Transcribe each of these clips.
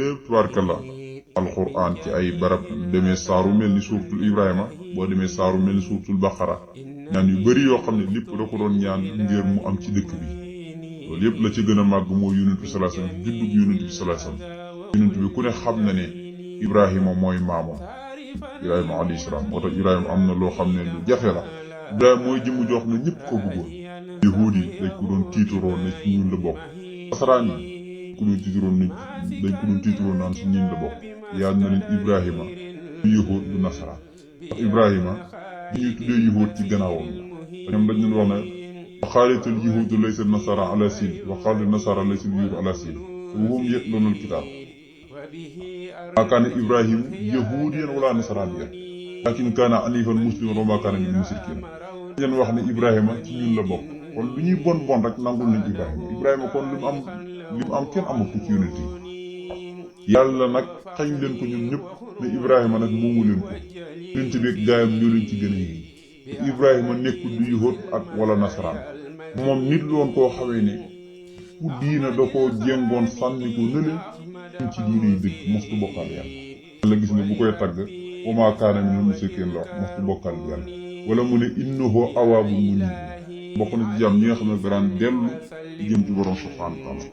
yépp tubaarkalla alquran ci ay barab demee saaru mel ni suuratul Ibrahima boo demee saaru mel ni suuratul Baqara ñaan yu bari yoo xam ne lépp da ko doon ñaan ngir mu am ci dëkk bi loolu yépp la ci gën a màgg mooy yonent bi sallallahu alayhi wasallam juddub yonent bi sallallahu alayhi wasallam yonent bi ku ne xam na ne Ibrahima mooy maamoom Ibrahima alayhi salaam moo tax Ibrahima am na loo xam ne lu jafe la Ibrahima mooy jëmm joo xam ne ñëpp ko bëggoon yahuud yi dañ ko doon tiituroo ne ci ñun la bokk nasaraan yi dañ ko doon tiituroo naan ci ñun la bokk yàlla na leen Ibrahima du yahuud du nasaraan ndax Ibrahima bi ñuy tuddee yahuud ci gannaawam ñoom dañ leen wax ne wa qaalatil yahuudu laysa nasara ala siin wa qaalat nasara laysa yahuudu ala siin wa hum yatluuna al-kitaab maa kaana Ibrahima yahuudiyan wala nasraaniyan laakin kaana haniifan musliman wa maa kaana minal mushrikiin leen wax ne Ibrahima ci ñun la bokk kon lu ñuy bon bon rek nangul nañ Ibrahima kon li mu am kenn amul ko ci yonent yi yàlla nag xañ leen ko ñun ñëpp ne Ibrahima nag moomu leen ko yonent bi ak gaayam ñoo leen ci gën a yi Ibrahima nekkul du yahuud ak wala nasaraan moom nit loon koo xamee ne ku diina da koo jéngoon sànni ko nële ci diine yi dëgg mostu bokkal yàlla gis ne bu koy tagg wa maa kaana minal mushrikiin la mostu bokkal yàlla wala mu ne innahu awaabun muniib bokk na ci jàmm ñi nga xam ne daraan dellu jëm ci borom subhaanahu wa taala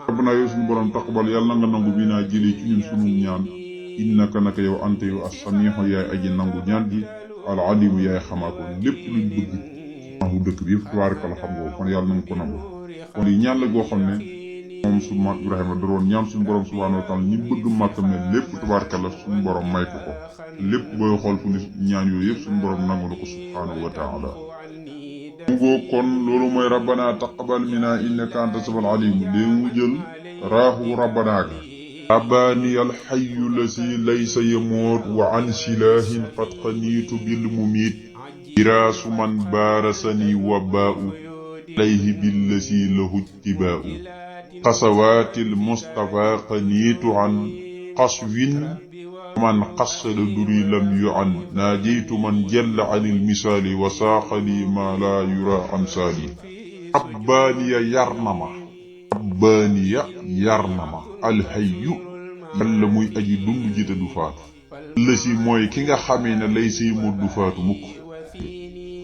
rabbana yow suñu borom taqabbal yàlla nga nangu bi naa jëlee ci ñun sunu ñaan innaka naka yow anta yow as-samiihu yaay aji nangu ñaan gi al alimu yaay xamaa ko lépp luñ bëgg nangu dëkk bi yëpp tubaarikalla xam nga kon yàlla nañ ko nangu kon yi ñaan la goo xam ne moom suñu maam Ibrahima daroon ñaan suñu borom subhaanahu wa taala ñi bëgg màkk mel lépp tubaarkalla suñu borom may ko lépp booy xool fu ni ñaan yooyu yëpp suñu borom nangu na ko subhaanahu wa taala mugoo kon loolu mooy rabbana taqabbal minna innaka anta samiul alim léegi mu jël raaxu rabbana ga rabbaniyal hayyu lasi laysa yamuut wa an silahin qad qaniitu bil mumiit biraasu man baarasani wa baa'u alayhi billasi lahu ittibaa'u xasawaatil Mustafa qaniitu an qaswin man qassada duri lam yu'an naajiitu man jalla anil misaali wa saaxali ma laa yura amsaali rabbaaniya yar na ma alxayyu yàlla muy aji dund ji te du faatu la si mooy ki nga xamee ne lay siy mu du faatu mukk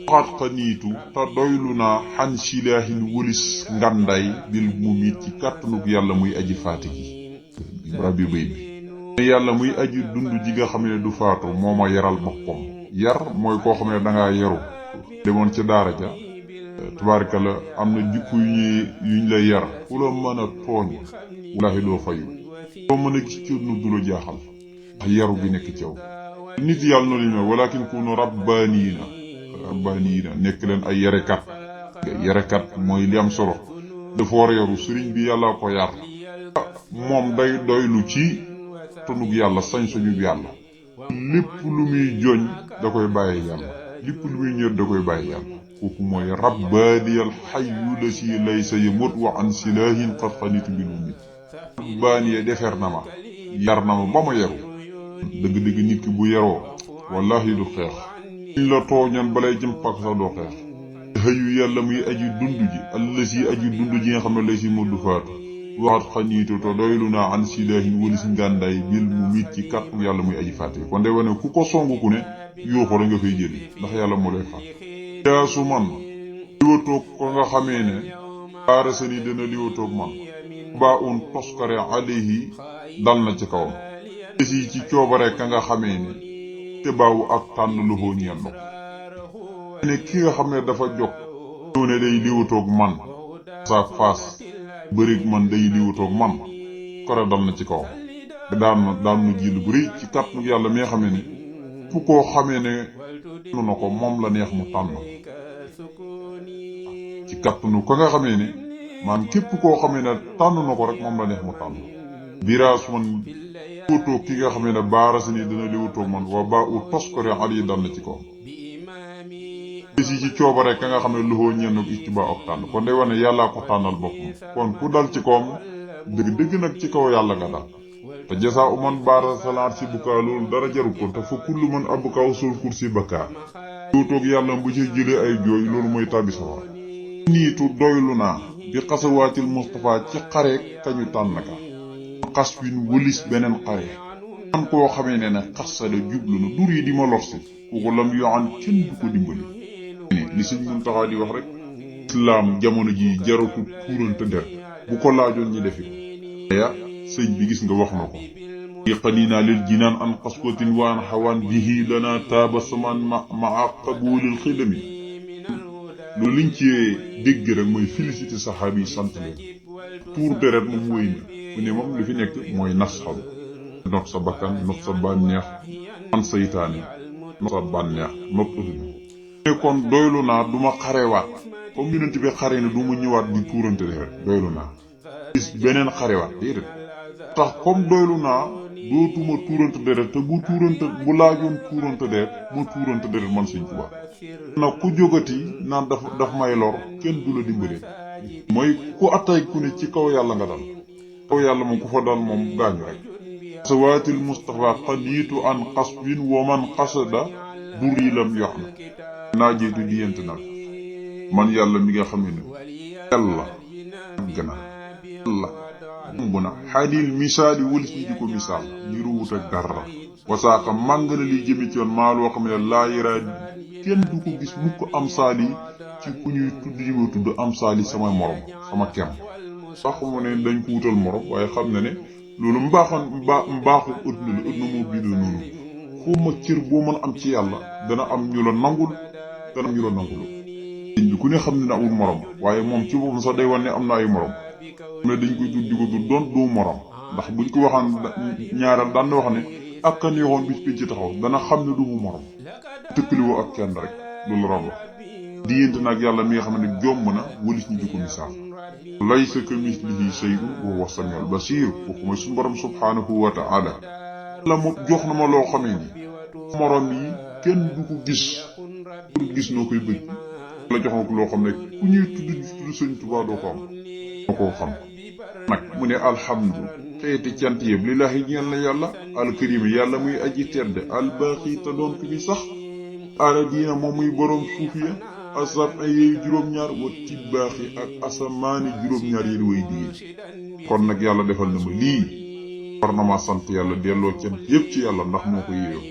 waxaat xaniitu te doylu naa xan silaahin wëlis nganday bil mumiit ci kàttanug yàlla muy aji faati ji rabbi bay bi yàlla muy aji dund ji nga xam ne du faatu moo ma yaral boppam yar mooy koo xam ne dangaa yaru demoon ca daara ja tubaarkalla am na jikko yuñ lay yar ku la mën a tooñ wallaahi doo fayu doo mën a gis ci nu du la jaaxal ndax yaru gi nekk ci yow nit yàlla noonu ñu walakin kunu rabbaaniina nekk leen ay yarekat mooy li am solo dafa war a yaru sëriñ bi yàlla ko yar moom day doylu ci tonug yàlla sañ-sañub yàlla lépp lu muy joñ da koy bàyyi yàlla lépp lu muy ñër da koy bàyyi yàlla kooku mooy rabbaaniyal hayyu lasi laysa yamut wa an silahin qad qanitu bil mumiit rabbaaniya defar na ma yar na ma ba ma yaru dëgg-dëgg nit ki bu yaroo wallahi du xeex liñ la tooñan balay jëm pak sax doo xeex hayyu yàlla muy aji dund ji allasi aji dund ji nga xam ne lay si mu du faatu waxat xaniitu te doylu naa an silaahin walis ngàndaay bil mu miit ci kàttu yàlla muy aji fàtte kon day wane ku ko songu ku ne yuuxu la nga fay jëli ndax yàlla moo lay fàtt yaasu man liwatoog ko nga xamee ne baarasani dana liwatoog man baa un toskare alayhi dal na ci kawam si ci coobare ka nga xamee ne te baawu ak tànn loxoo ñeel na ko ne ki nga xam ne dafa jog ñëw ne day liwatoog man sa faas bërig man day liwatoog man kore dal na ci kawam daan na jël bu rëy ci kàttu yàlla mi nga xamee ne fu koo xamee ne nu na ko moom la neex mu tànn ci kàttanu ko nga xamee ne man képp koo xamee ne tànn na ko rek moom la neex mu tànn biraas man liwatoog ki nga xamee ne baarasi ni dana liwatoog man waa baa u toskore al yi dal na ci kawam si ci coobare ka nga xam ne loxoo ñenn ak ittibaa ak tànn kon day wane yàllaa ko tànnal boppam kon ku dal ci kawam dëgg nag ci kaw yàlla nga dal te jasaa u man baara salaat si bukkaa loolu dara jaru ko te fa kullu man abukaaw sul kursi bakkaa liwatoog yàlla bu ci jëlee ay jooy loolu mooy tàbbi sawar niitu doylu naa bi xasawaatil Mustafa ci xareek kañu tànn ka xaswin wëlis beneen xare man koo xamee ne xasada jublu na dur yi di ma lorsi kooku lam yoxan kenn du ko dimbali li Sëñ Muntaxa di wax rek islaam jamono ji jaratu tuurante der bu ko laajoon ñi defi ko ya sëñ bi gis nga wax na ko yaqanina lil jinaan an qaswatin wa an xawaan bihi lana taaba samaan maa qabulil xidami loolu liñ ci dégg rek mooy félicité saxaabi yi sant leen tuur deret moom mooy mu ne moom li fi nekk mooy nasxal not sa bakkan not sa bànneex man saytaane not sa bànneex not adduna ne kon doylu naa duma xarewaat comme yonent bi xare ne du mu ñëwaat di tuurante deret doylu naa gis beneen xarewaat déedéet tax comme doylu naa dootuma tuurante deret te bu laajoon tuurante deret ma tuurante deret man Sëñ Tuubaa na ku jógati naan daf may lor kenn du la dimbale mooy ku attay ku ne ci kaw yàlla nga dal kaw yàlla moom ku fa dal moom gaañu rek sawaatil Mustafa xaniitu an xasbin wa man xasada duri lam yox na naa jeetu diyent nag man yàlla mi nga xam ne yàlla gën a yàlla bu na xadil misaali wëlis ñi di ko misaal ni ruwut ak dara wasaaka màng na liy jëme ci yoon maa loo xam ne laa yaraa kenn du ko gis mukk am saali ci ku ñuy tudd yi ma tudd am saali sama morom sama kem sax mu ne dañ ko wutal morom waaye xam na ne loolu mbaaxu ëdduna la ëdduna moo bindoo noonu foo ma cër boo mën am ci yàlla dana am ñu la nangul dana am ñu la nangul bi ku ne xam ne na amul morom waaye moom ci boppam sax day wan ne am na ay morom mu ne dañ koy tudd di ko tudd doon du morom ndax buñ ko waxaan ñaaral daan na wax ne ak kan yoxoon bis ci taxaw dana xam ne du mu morom tëkkaliwoo ak kenn rek loolu rab la diggante nag yàlla mi nga xam ne jomb na wëlis ñu di ko misaal laysa kamislihi shay'un wa huwa samiul basir kooku mooy suñu borom subhanahu wa ta'ala la mu jox na ma loo xamee ni morom yi kenn du ko gis noo koy bëgg la jox na ko loo xam ne ku ñuy tudd Sëñ Tuubaa doo ko am moo ko xam nag mu ne alhamdu xeeti cant yëpp lillahi ñeel na yàlla alkarim yàlla muy aji tedd albaaxi te doon ko bi sax ala diina moom muy boroom suuf ya asab ay yooyu juróom-ñaar wa tibbaaxi ak asamaani juróom-ñaar yéen way digée kon nag yàlla defal na ma lii war na ma sant yàlla delloo cant yëpp ci yàlla ndax moo ko yéeyoo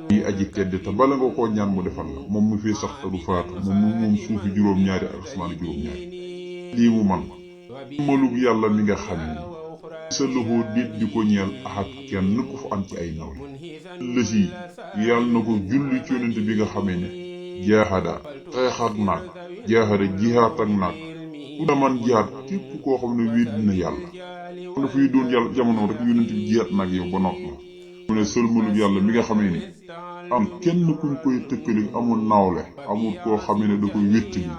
muy aji tedd te bala nga koo ñaan mu defal la moom mu fee sax te du faatu moom suufi juróom-ñaari ak asamaani juróom-ñaari lii mu man malug yàlla mi nga xam ni sa loxo dit di ko ñeel axat kenn ku fa am ci ay nawle lësi yàlla na ko julli ci yonent bi nga xamee ne jaaxada xeexaat naag jaaxada jihaat ak naag ku da man jihaat képp koo xam ne wéet dina yàlla xam dafay doon yàlla jamono rek yonent bi jihaat naag yow ba nopp la mu ne sëlmalug yàlla mi nga xamee ne am kenn kuñ koy tëkkali amul nawle amul koo xamee ne da koy wéttali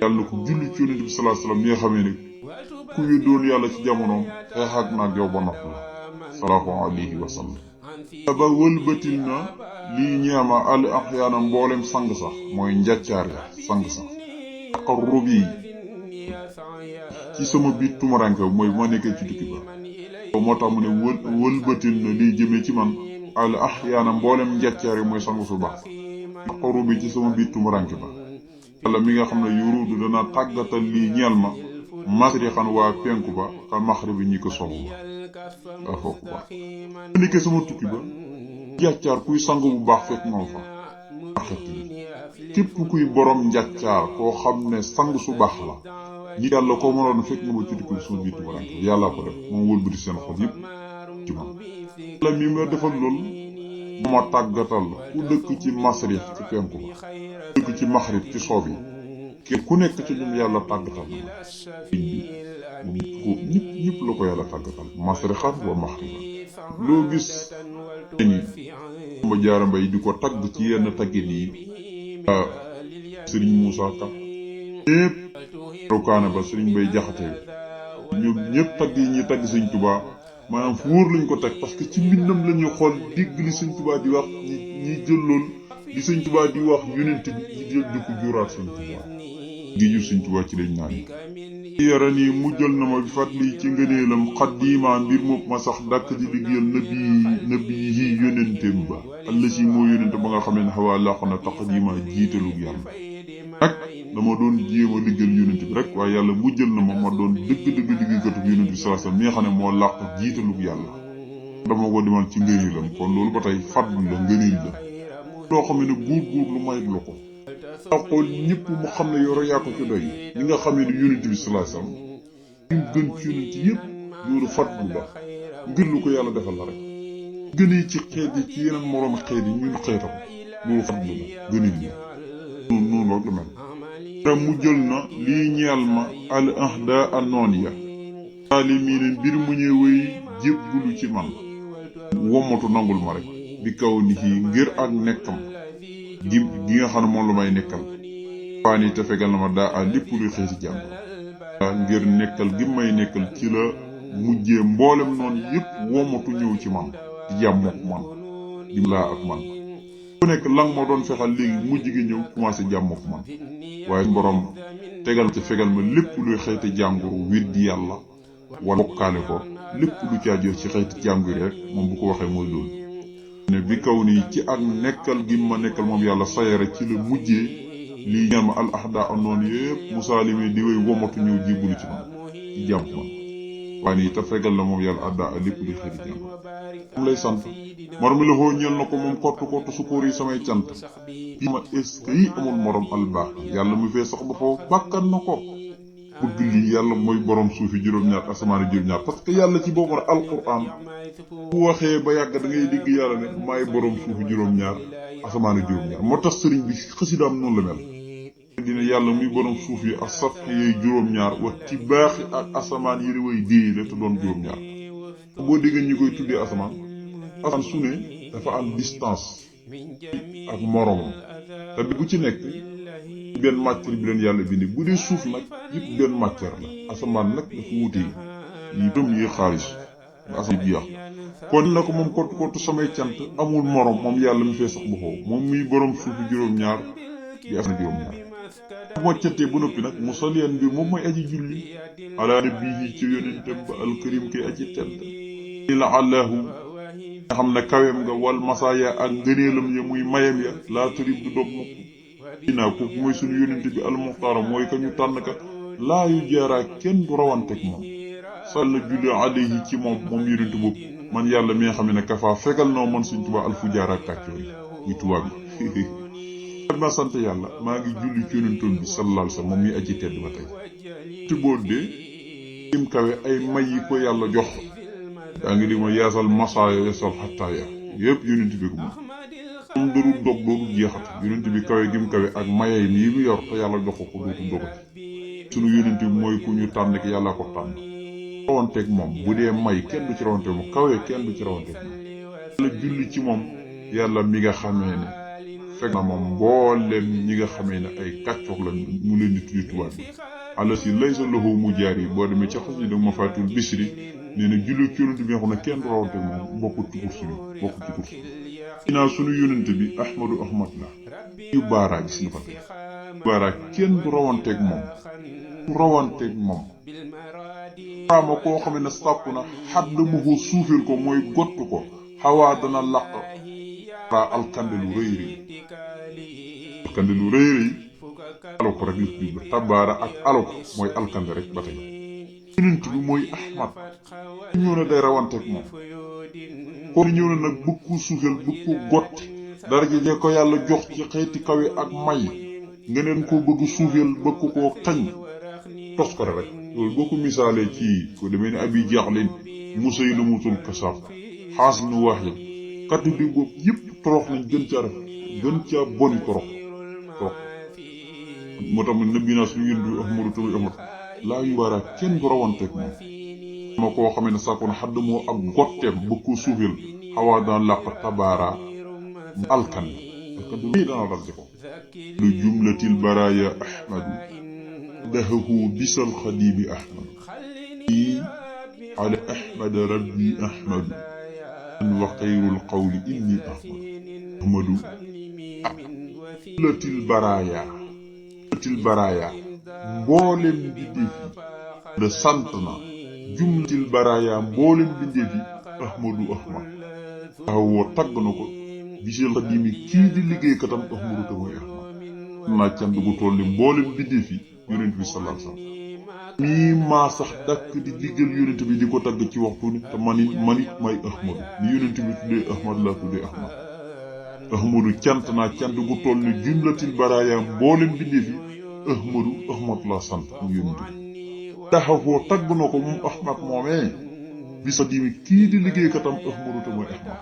yàlla na ko julli ci yonent bi sallallahu alayhi wasallam mi nga xamee ne ku yu doon yàlla ci jamonoom xeexaat naag yow ba nopp la sallallahu alayhi wa sallam ba wëlbatil na lii ñeema al axyaana mboolem sang sax mooy njàccaar ya sang sax taqarrub yi ci sama biir tumuranke mooy bu ma nekkee ci tukki ba moo tax mu ne wëlbatil na lii jëmee ci man al axyaana mboolem njàccaar yi mooy sang su baax taqarrub yi ci sama biir tumuranke ba yàlla mi nga xam ne yurudu dana tàggatal lii ñeel ma masrixan waa penku ba ka maxribi ñi ko sowu ba foofu ba nekkee sama tukki ba njàccaar kuy sang bu baax fekk nga fa xet li képp kuy borom njàccaar koo xam ne sang su baax la ñi yàlla koo mënoon fekk nga ma ci tukki bi sama biir tubaranke yàlla ko def moom wëlbati seen xol yëpp ci man yàlla mi ma defal loolu ma tàggatal ku dëkk ci masrix ci penku ba dëkk ci maxrib ci soob yi ku nekk ci ñun yàlla tàggatal na ñëpp la ko yàlla tàggatal masrixan wa maxriban loo gis ni ma jaara mbay di ko tagg ci yenn taggin yi sëriñ Moussa Ka ñëpp rokaane ba sëriñ Bay Jaxate ñoom ñëpp tagg yi ñuy tagg Sëriñ Tuubaa maanaam fu wóor lañ ko teg parce que ci mbindam la ñuy xool dégg li Sëriñ Tuubaa di wax ñi jël lool li Sëriñ Tuubaa di wax yonent bi ñi jël di ko juraat Sëriñ Tuubaa gi jur Sëriñ Tuubaa ci lañ naan yarani mujjal na ma bi fàttali ci ngëneelam xaddiima mbir moom ma sax dàkk di liggéeyal nabi yi yonenteem ba alla si moo yonente ba nga xamee ne xawaa làqu na taqdiima jiitalug yàlla nag dama doon jéem a liggéeyal yonent bi rek waaye yàlla mujjal na ma doon dëgg-dëgg liggéeykatu yonent bi sallallahu alayhi wasallam mi nga xam ne moo làq jiitalug yàlla dama ko demal ci ngëneelam kon loolu ba tey fadlu la ngëneel la loo xam ne góor lu mayit la ko daa xool ñëpp mu xam ne yow rek yaa ko ci doy ñi nga xam ne yonent bi sallallahu alayhi wasallam ñu gën ci yonent yëpp loolu fadlu la ngir lu ko yàlla defal la rek gënee ci xeet yi ci yeneen moroomi xeet yi ñun xeetam loolu fadlu la gëneel la noonu rek la mel te mu jël na lii ñeel ma al ahda an noon ya saalimiina mbir mu ñëwee jébbulu ci man wommatu nangul ma rek bi kaw ni ngir ak nekkam gi nga xam ne moom la may nekkal faani te fegal na ma daa a lépp luy xeeti jàmm ngir nekkal gi may nekkal ci la mujjee mboolem noonu yépp wommatu ñëw ci man di jàmm ak man di laa ak man ku nekk lang ma doon fexal léegi mujj gi ñëw commencé jàmm ak man waaye borom tegal ci fegal ma lépp luy xeeti jàngoro weddi yàlla wala bokkaale ko lépp lu caajoo ci xeeti jàngoro rek moom bu ko waxee mooy loolu ne bi kaw nii ci ak nekkal gi ma nekkal moom yàlla sayara ci la mujjee lii ñaan ma al ahda anoon yépp musaalimi di way womatu ñëw jébbalu ci man ci jàmm man waaye nii te fegal na moom yàlla adda lépp luy xeeti jàngoro moom lay sant morom mi la xoo ñeel na ko moom kottu sukkuur yi samay cant yi ma est-ce que yi amul morom albaax yàlla mu fee sax ba foofu bàkkan na ko bëgg lii yàlla mooy borom suufi juróom-ñaar asamaani juróom-ñaar parce que yàlla ci boobu alquran bu waxee ba yàgg da ngay dégg yàlla ne maay borom suufi juróom-ñaar asamaani juróom-ñaar moo tax sëriñ bi xasidaam noonu la mel dina yàlla muy borom suuf yi ak saf yooyu juróom-ñaar wax ci baaxi ak asamaan yi way déey la te doon juróom-ñaar boo déggee ñi koy tuddee asamaan su ne dafa am distance ak moromam te bu ci nekk benn matière bi leen yàlla bindi bu dee suuf nag yëpp benn matière la asamaan nag dafa wutee yi dëm yi xaalis asamaan bi yàq kon na ko moom kottu samay cant amul morom moom yàlla mi fee sax bu xaw moom muy borom suufu juróom-ñaar di asamaan juróom-ñaar moo cantee bu noppi nag musalliyan bi moom mooy aji julli ala nabihi ci yonentam ba alkarim kay aji tedd la allahu nga xam ne kaweem nga wal masaaya ak ngëneelam ya muy mayam ya laa turib du dog mukk dinaa ko mooy suñu yonent bi almuxtaara mooy ka ñu tànn ka laa yu jaaraa kenn du rawanteeg moom sàll julli alayhi ci moom yonent boobu man yàlla mi nga xam ne kafaa fegal noo man suñ tubaab alfu jaaraa kàccoor yi muy tubaab yi ma sant yàlla maa ngi julli ci yonentoon bi sallallahu alayhi wasallam moom mi aji tedd ba tey ti boo dee im kawe ay may yi ko yàlla jox daa ngi di ma yaasal masaaya yaasal xattaaya yépp yonent bi ko moom dootul dog dootul jeexat yonent bi kawe gim kawe ak mayay nii mu yor te yàlla jox ko dootul dogati sunu yonent bi mooy ku ñu tànn ki yàlla ko tànn rawanteeg moom bu dee may kenn du ci rawanteeg moom kawe kenn du ci rawanteeg moom yàlla julli ci moom yàlla mi nga xamee ne fekk na moom mboolem ñi nga xamee ne ay kàccoog la mu leen di tuddi tubaab bi ala si laysa lahu mujaari boo demee ca xas yi da ma faatul bisri nee na julli ci yonent bi nga xam ne kenn du rawanteeg moom bokkut ci kursu bi bokkut ci kursu ginnaaw sunu yonent bi ahmad la yu baaraa gis nga fa tey baaraa kenn du rawanteeg moom xaama koo xam ne sàkku na xadd mu ko suufeel ko mooy gott ko xawaa dana laq raa alkande lu rëy alo ko rek li ci jublu tabaara ak alo ko mooy alkande rek ba tey yonent bi mooy ahmad ñëw na day rawanteeg moom kon ñëw na nag bëgg ko suufeel bëgg ko gotti dara ji de ko yàlla jox ci xeeti kawe ak may nga neen koo bëgg suufeel bëgg koo xañ tos ko rek loolu boo ko misaalee ci ko demee ne abi jaaxleen Musaylamatul kasaab xaas nu waaxin kaddu di boobu yëpp torox nañ gën caa boni torox moo tax nëbbi naa suñu yëndu ahmadu tamuy ahmad laa yu baara kenn du rawanteeg moom ma koo xamee ne sàkko na xadd moo ak gotteem bëgg ko suufeel xawaa dana làq tabaara alkan lii dana dal ci ko lu jumlatil baraaya ahmadu dahahu bisal xadiimi ahmadu i ala ahmad rabbi ahmadu an wa xayrul qawli inni ahmadu jumlatil baraaya mboolem bindeef yi de sant na jumlatil baraaya mboolem bindeef yi ahmad taxawoo tagg na ko bisal xadiimi kii di liggéeykatam ahmadu te mooy ahmad naa cant gu toll ni mboolem bindee fi yonent bi sallallahu alayhi wasallam mii maa sax dàkk di diggal yonent bi di ko tagg ci waxtu ni te manit may ahmadu ni yonent bi tuddee ahmad laa tuddee ahmadu cant naa cant gu toll ni jumlatil baraaya mboolem bindee fi ahmad laa sant mu yonent bi taxawoo tagg na ko moom ahmad moomee bi sa dimi kii di liggéeykatam ahmadu te mooy ahmad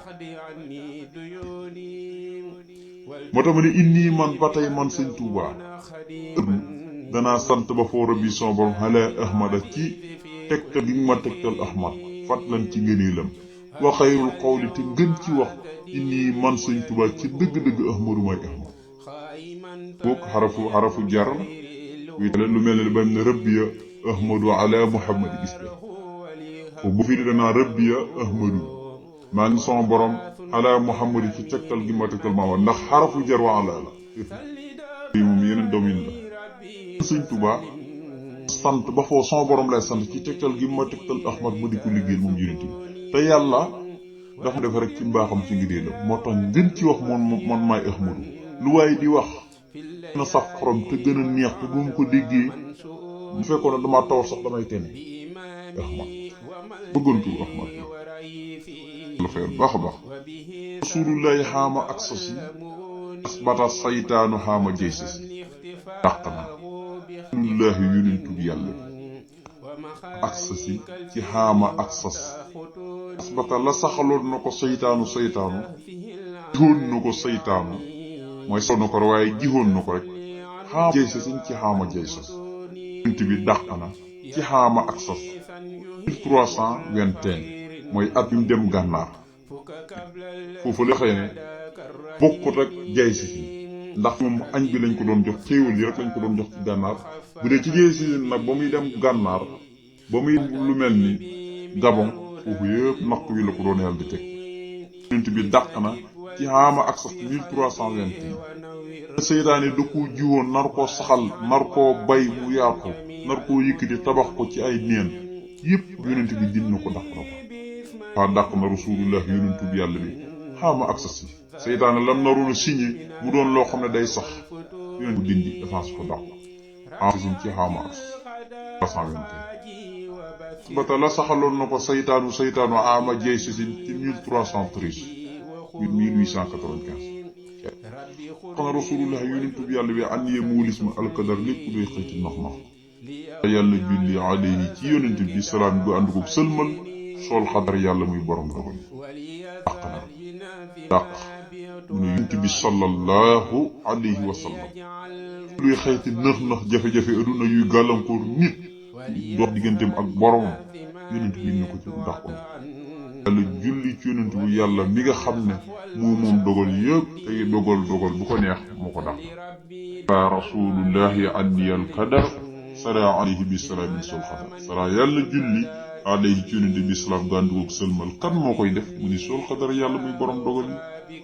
moo tax ma ne inni man ba tey man sëñ Tuubaa danaa sant ba foora bi son borom xale ahmada ci tegtal gi ma tegtal ahmad fatlan ci ngëneelam wa xayrul qawli te ngën ci wax inni man sëñ Tuubaa ci dëgg-dëgg ahmadu mooy ahmad boog xarafu jar la lu mel ne ba mu ne rabbiya ahmadu ala muhammad gis nga ko bu fi danaa rabbiya ahmadu maa ngi sama borom ala muhammad ci tegtal gi ma tegtal maama ndax xarafu jar wa ala la moom yeneen domaine la sëñ Tuubaa sant ba foo sama borom lay sant ci tegtal gi ma tegtal ahmad ma di ko liggéeyal moom yonent bi te yàlla dafa def rek ci mbaaxam ci ngir la moo tax ngën ci wax man maay ahmadu lu waaye di wax na saf xorom te gën a neex te bu mu ko déggee bu fekkoon ne damaa tawar sax damay tene ahmad bëggoon tur ahmad la fayal baax a baax rasulullahi xaama ak sasi asbata saytaanu xaama jey sasi dàq na rasulullahi yonentu yàlla ak sasi ci xaama ak sas asbata la saxaloon na ko saytaanu jihoon na ko saytaanu mooy saw na ko waaye jihoon na ko rek xaama jey sasin ci xaama jey sas yonent bi dàq na ci xaama ak sas 1321 mooy at bi mu dem gànnaar foofu la xëy ne bokkut rek jay si ndax moom añ bi lañ ko doon jox xéewal yi rek lañ ko doon jox ci gànnaar bu dee ci jay si nag ba muy dem gànnaar ba muy lu mel ni gabon foofu yëpp natt wi la ko doon yàlla di teg yonent bi dàq na ci xaama ak sax 1321 seytaane da koo jiwoon nar koo saxal nar koo bay mu yaatu nar koo yëkkati tabax ko ci ay neen yëpp yonent bi din na ko dàq na ko waa dàq na rasulullah yonent bi yàlla bi xaama ak sax si seytaane lam naroon a signé mu doon loo xam ne day sax yonent bu dindi dafa su ko dàq en ci xaama ak sax 321 bata la saxaloon na ko saytaanu ama jey sisin ci 1313 1895 xana rasulullah yonentu bi yàlla bi ànniye muulisma alkadar lépp doy xëyti nax yàlla julli alayhi ci yonent bi salaam bu ànd ko sëlmal sol xadar yàlla muy borom dogal dàq mu ne yonent bi sallallahu alayhi wa sallam luy xëyti nax jafe-jafe aduna yuy gàllankoor nit dox digganteem ak boromam yonent bi ñu ko ci dàq yàlla julli ci yonent bu yàlla mi nga xam ne moom dogal yëpp tey dogal bu ko neex moo ko dàq fa rasulullahi anniyal kadar sara alayhi bi salaamin sol xadar sara yàlla julli alayhi ci yonent bi salaam gàndugoog sëlmal kan moo koy def mu ni sol xadar yàlla muy borom dogal yi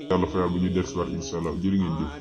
yàlla fa bu ñu def si waat insha allah jërë ngeen jëf